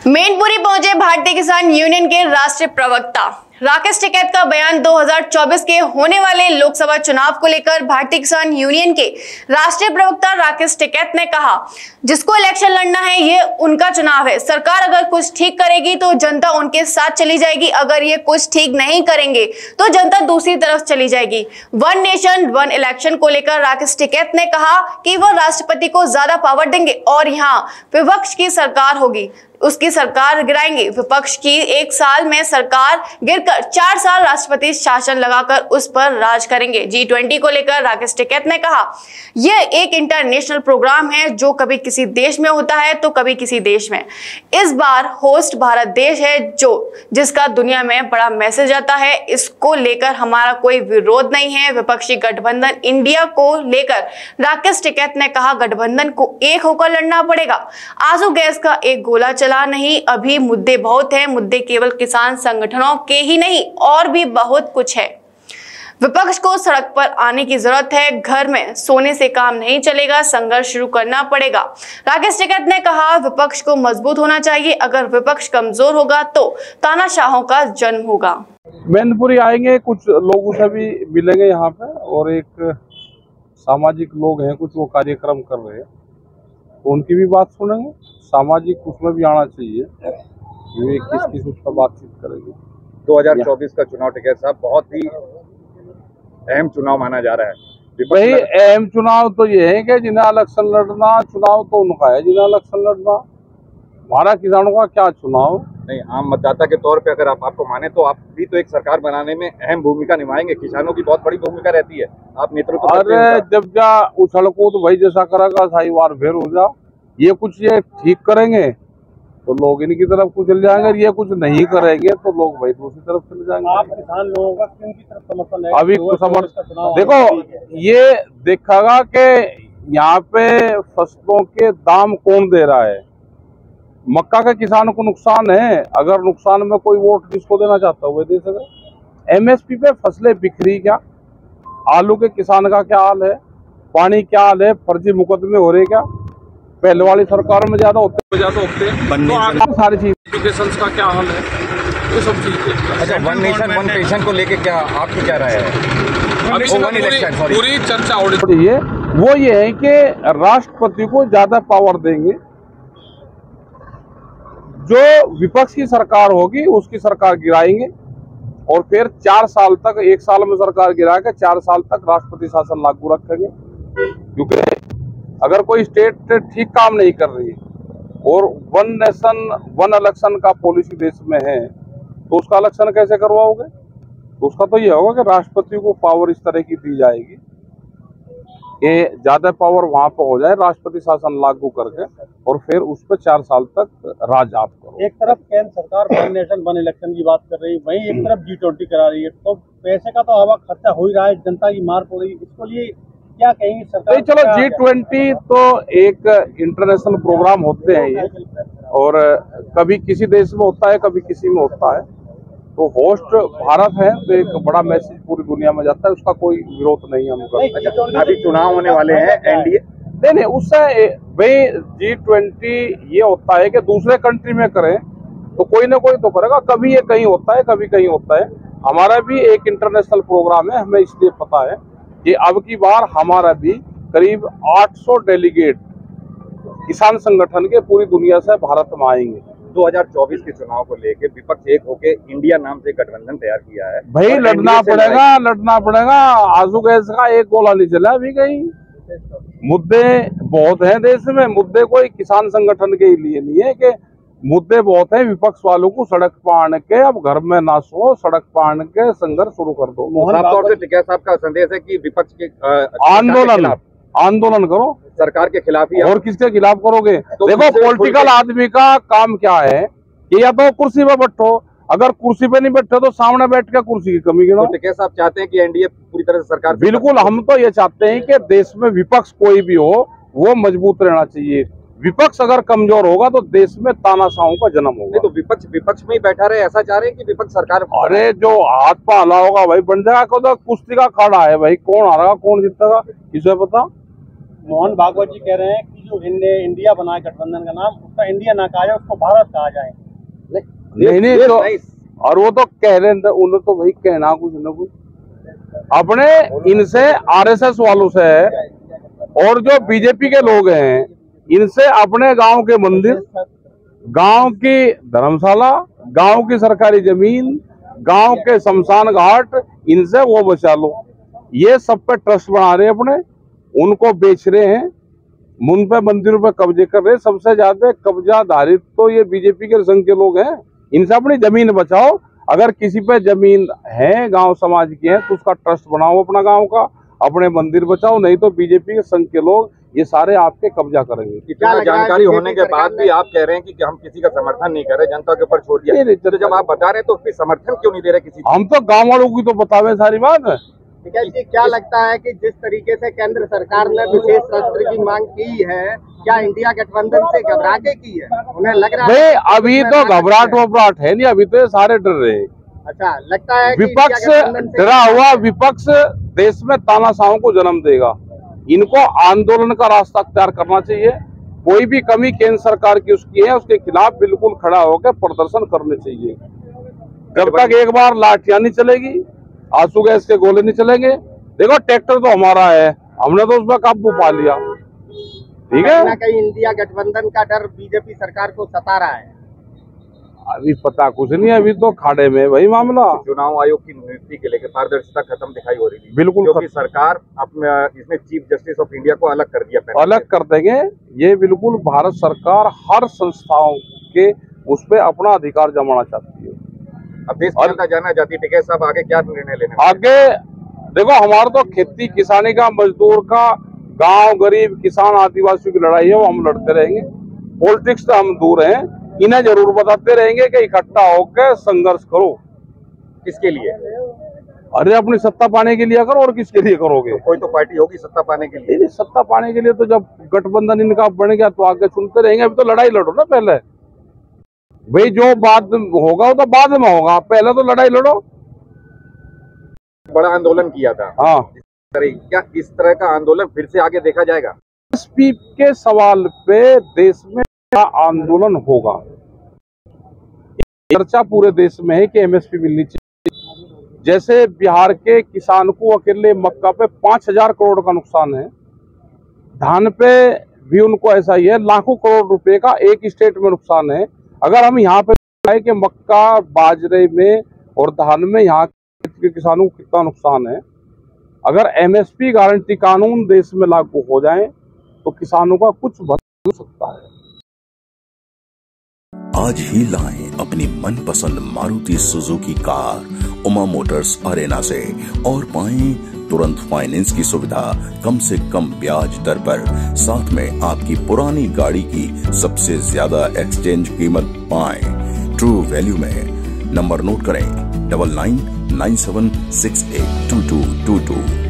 मैनपुरी पहुंचे भारतीय किसान यूनियन के राष्ट्रीय प्रवक्ता राकेश टिकैत का बयान 2024 के होने वाले लोकसभा चुनाव को लेकर भारतीय किसान यूनियन के राष्ट्रीय प्रवक्ता राकेश टिकैत ने कहा, जिसको इलेक्शन लड़ना है ये उनका चुनाव है। सरकार अगर कुछ ठीक करेगी तो जनता उनके साथ चली जाएगी, अगर ये कुछ ठीक नहीं करेंगे तो जनता दूसरी तरफ चली जाएगी। वन नेशन वन इलेक्शन को लेकर राकेश टिकैत ने कहा कि वह राष्ट्रपति को ज्यादा पावर देंगे और यहाँ विपक्ष की सरकार होगी, उसकी सरकार गिराएंगे। विपक्ष की 1 साल में सरकार गिरकर 4 साल राष्ट्रपति शासन लगाकर उस पर राज करेंगे। G20 को लेकर राकेश टिकैत ने कहा, यह एक इंटरनेशनल प्रोग्राम है जो कभी किसी देश में होता है तो कभी किसी देश में। इस बार होस्ट भारत देश है जिसका दुनिया में बड़ा मैसेज आता है। इसको लेकर हमारा कोई विरोध नहीं है। विपक्षी गठबंधन इंडिया को लेकर राकेश टिकैत ने कहा, गठबंधन को एक होकर लड़ना पड़ेगा। आंसू गैस का एक गोला चला नहीं, अभी मुद्दे बहुत हैं। मुद्दे केवल किसान संगठनों के ही नहीं और भी बहुत कुछ है। विपक्ष को सड़क पर आने की जरूरत है। घर में सोने से काम नहीं चलेगा, संघर्ष शुरू करना पड़ेगा। राकेश टिकैत ने कहा, विपक्ष को मजबूत होना चाहिए। अगर विपक्ष कमजोर होगा तो तानाशाहों का जन्म होगा। मैनपुरी आएंगे, कुछ लोगों से भी मिलेंगे यहाँ पे और एक सामाजिक लोग हैं, कुछ वो कार्यक्रम कर रहे हैं तो उनकी भी बात सुनेंगे। सामाजिक उसमें भी आना चाहिए, ये किस उस पर बातचीत करेंगे। 2024 का चुनाव टिकैत साहब बहुत ही अहम चुनाव माना जा रहा है। भाई अहम चुनाव तो ये है कि जिन्हें इलेक्शन लड़ना, चुनाव तो उनका है जिन्हें इलेक्शन लड़ना। हमारा किसानों का क्या चुनाव नहीं। आम मतदाता के तौर पे अगर आपको माने तो आप भी तो एक सरकार बनाने में अहम भूमिका निभाएंगे। किसानों की बहुत बड़ी भूमिका रहती है, आप नेतृत्व करते हैं। अरे जब जा उछल कूद भाई जैसा करेगा साई बार फिर हो जा। ये कुछ ये ठीक करेंगे तो लोग इनकी तरफ को चले जाएंगे, ये कुछ नहीं करेंगे तो लोग भाई दूसरी तरफ चले जाएंगे। आप किसान लोगों का किन की तरफ समर्थन है? अभी समर्थन देखो, ये देखेगा कि यहाँ पे फसलों के दाम कौन दे रहा है। मक्का के किसानों को नुकसान है, अगर नुकसान में कोई वोट किसको देना चाहता है वो दे सके। MSP पे फसलें बिखरी क्या, आलू के किसान का क्या हाल है, पानी क्या हाल है, फर्जी मुकदमे हो रहे क्या, पहले वाली सरकार में ज्यादा होते तो सारी चीज एजुकेशन का क्या हाल है, ये सब चीजें। अच्छा, वन नेशन वन पेंशन को लेके क्या आपकी क्या राय है? पूरी चर्चा हो रही है। वो ये है कि राष्ट्रपति को ज्यादा पावर देंगे, जो विपक्ष की सरकार होगी उसकी सरकार गिराएंगे और फिर 4 साल तक, 1 साल में सरकार गिरा के 4 साल तक राष्ट्रपति शासन लागू रखेंगे। क्योंकि अगर कोई स्टेट ठीक काम नहीं कर रही है और वन नेशन वन इलेक्शन का पॉलिसी देश में है तो उसका इलेक्शन कैसे करवाओगे? तो उसका तो ये होगा कि राष्ट्रपति को पावर इस तरह की दी जाएगी कि ज्यादा पावर वहां पर हो जाए, राष्ट्रपति शासन लागू करके और फिर उस पर 4 साल तक राज आप करो। एक तरफ केंद्र सरकार वन नेशन वन इलेक्शन की बात कर रही है, वहीं एक तरफ G20 करा रही है, तो पैसे का तो हवा खर्चा हो ही रहा है, जनता की मार पड़ रही है। इसको लिए क्या कहेंगे सरकार? चलो G20 तो एक इंटरनेशनल प्रोग्राम होते हैं ये, और कभी किसी देश में होता है कभी किसी में होता है, तो होस्ट भारत है तो एक बड़ा मैसेज पूरी दुनिया में जाता है, उसका कोई विरोध नहीं हम करते। अभी चुनाव होने वाले हैं, एनडीए नहीं उससे भाई G20 ये होता है कि दूसरे कंट्री में करें तो कोई ना कोई तो करेगा, कभी ये कहीं होता है कभी कहीं होता है। हमारा भी एक इंटरनेशनल प्रोग्राम है, हमें इसलिए पता है कि अब की बार हमारा भी करीब 800 डेलीगेट किसान संगठन के पूरी दुनिया से भारत में आएंगे। 2024 के चुनाव को लेके विपक्ष एक होके इंडिया नाम से गठबंधन तैयार किया है। भाई लड़ना पड़ेगा। आंसू गैस का एक गोला नहीं चला अभी कहीं। मुद्दे बहुत हैं देश में, मुद्दे कोई किसान संगठन के लिए नहीं है कि मुद्दे बहुत हैं। विपक्ष वालों को सड़क पर आने के, अब घर में ना सो, सड़क पर आने के संघर्ष शुरू कर दो। साफ तौर से टिकैत साहब का संदेश है कि विपक्ष के आंदोलन करो, सरकार के खिलाफ ही। और किसके खिलाफ करोगे? तो देखो पॉलिटिकल आदमी का काम क्या है कि या तो कुर्सी पे बैठो, अगर कुर्सी पे नहीं बैठे तो सामने बैठ के कुर्सी की कमी गिनो। तो टिकैत साहब चाहते हैं कि एनडीए पूरी तरह से सरकार। बिल्कुल, हम तो ये चाहते हैं कि देश में विपक्ष कोई भी हो वो मजबूत रहना चाहिए। विपक्ष अगर कमजोर होगा तो देश में तानाशाहों का जन्म होगा। तो विपक्ष में ही बैठा रहे, ऐसा चाह रहे हैं कि विपक्ष सरकार। अरे जो हाथ पा हला होगा भाई बन जाएगा। तो कुश्ती का खड़ा है भाई, कौन हारेगा कौन जीतेगा इसे पता। मोहन भागवत जी कह रहे हैं कि जो इंडिया बना गठबंधन का नाम, उसका इंडिया ना कहा जाए, उसको भारत कहा जाए। नहीं तो और वो तो कह रहे हैं, उन्हें तो भाई कहना कुछ न कुछ अपने इनसे आरएसएस वालों से है, और जो बीजेपी के लोग हैं इनसे अपने गांव के मंदिर, गांव की धर्मशाला, गांव की सरकारी जमीन, गांव के शमशान घाट, इनसे वो बचा लो। ये सब पे ट्रस्ट बना रहे हैं अपने, उनको बेच रहे हैं, उन पे मंदिरों पे कब्जे कर रहे हैं। सबसे ज्यादा कब्जाधारी तो ये बीजेपी के संघ के लोग हैं। इनसे अपनी जमीन बचाओ। अगर किसी पे जमीन है, गांव समाज की है, तो उसका ट्रस्ट बनाओ अपना गांव का, अपने मंदिर बचाओ। नहीं तो बीजेपी के संघ के लोग ये सारे आपके कब्जा करेंगे। इतना जानकारी होने के बाद भी आप कह रहे हैं कि हम किसी का समर्थन नहीं कर रहे, जनता के ऊपर छोड़ दिया। तो जब आप बता रहे हैं तो फिर समर्थन क्यों नहीं दे रहे किसी? हम तो गाँव वालों की तो बतावे सारी बात है। जी, क्या लगता है कि जिस तरीके से केंद्र सरकार ने विशेष शस्त्र की मांग की है, क्या इंडिया गठबंधन से घबरा के की है? उन्हें लग रहा है अभी तो घबराहट वबराहट है नहीं, अभी तो ये सारे डर रहे हैं। अच्छा, लगता है विपक्ष डरा हुआ, विपक्ष देश में तानाशाहों को जन्म देगा। इनको आंदोलन का रास्ता अख्तियार करना चाहिए। कोई भी कमी केंद्र सरकार की उसकी है, उसके खिलाफ बिल्कुल खड़ा होकर प्रदर्शन करने चाहिए। जब तक एक बार लाठियां नहीं चलेगी, आंसू गैस के गोले नहीं चलेंगे। देखो ट्रैक्टर तो हमारा है, हमने तो उसमें काबू पा लिया, ठीक है। कहीं इंडिया गठबंधन का डर बीजेपी सरकार को सता रहा है। अभी पता कुछ नहीं, अभी तो खाड़े में वही मामला। चुनाव आयोग की नियुक्ति के लेकर पारदर्शिता खत्म दिखाई हो रही थी, बिल्कुल, क्योंकि सरकार अपने इसमें चीफ जस्टिस ऑफ इंडिया को अलग कर दिया। अलग कर देंगे ये, बिल्कुल भारत सरकार हर संस्थाओं के उस पर अपना अधिकार जमाना चाहती है। अब देश की जनता जानना चाहती है टिकैत साहब आगे क्या निर्णय लेने? आगे देखो, हमारा तो खेती किसानी का, मजदूर का, गांव गरीब किसान आदिवासियों की लड़ाई है, वो हम लड़ते रहेंगे। पॉलिटिक्स से हम दूर हैं, इन्हें जरूर बताते रहेंगे कि इकट्ठा होकर संघर्ष करो। किसके लिए? अरे अपनी सत्ता पाने के लिए करो, और किसके लिए करोगे? तो कोई तो पार्टी होगी सत्ता पाने के लिए। नहीं, सत्ता पाने के लिए तो जब गठबंधन इनका बन गया तो आगे सुनते रहेंगे। अभी तो लड़ाई लड़ो ना पहले भाई, जो बाद होगा वो तो बाद में होगा, पहले तो लड़ाई लड़ो। बड़ा आंदोलन किया था, हाँ, क्या इस तरह का आंदोलन फिर से आगे देखा जाएगा? एमएसपी के सवाल पे देश में क्या आंदोलन होगा? चर्चा पूरे देश में है कि एमएसपी मिलनी चाहिए। जैसे बिहार के किसान को अकेले मक्का पे 5,000 करोड़ का नुकसान है, धान पे भी उनको ऐसा ही है, लाखों करोड़ रुपए का एक स्टेट में नुकसान है। अगर हम यहाँ पे कि मक्का, बाजरे में और धान में यहाँ के किसानों को कितना नुकसान है, अगर एमएसपी गारंटी कानून देश में लागू हो जाए तो किसानों का कुछ बदल सकता है। आज ही लाएं अपनी मनपसंद Maruti Suzuki car Uma Motors Arena से और पाएं तुरंत फाइनेंस की सुविधा कम से कम ब्याज दर पर। साथ में आपकी पुरानी गाड़ी की सबसे ज्यादा एक्सचेंज कीमत पाएं ट्रू वैल्यू में। नंबर नोट करें 9997682222।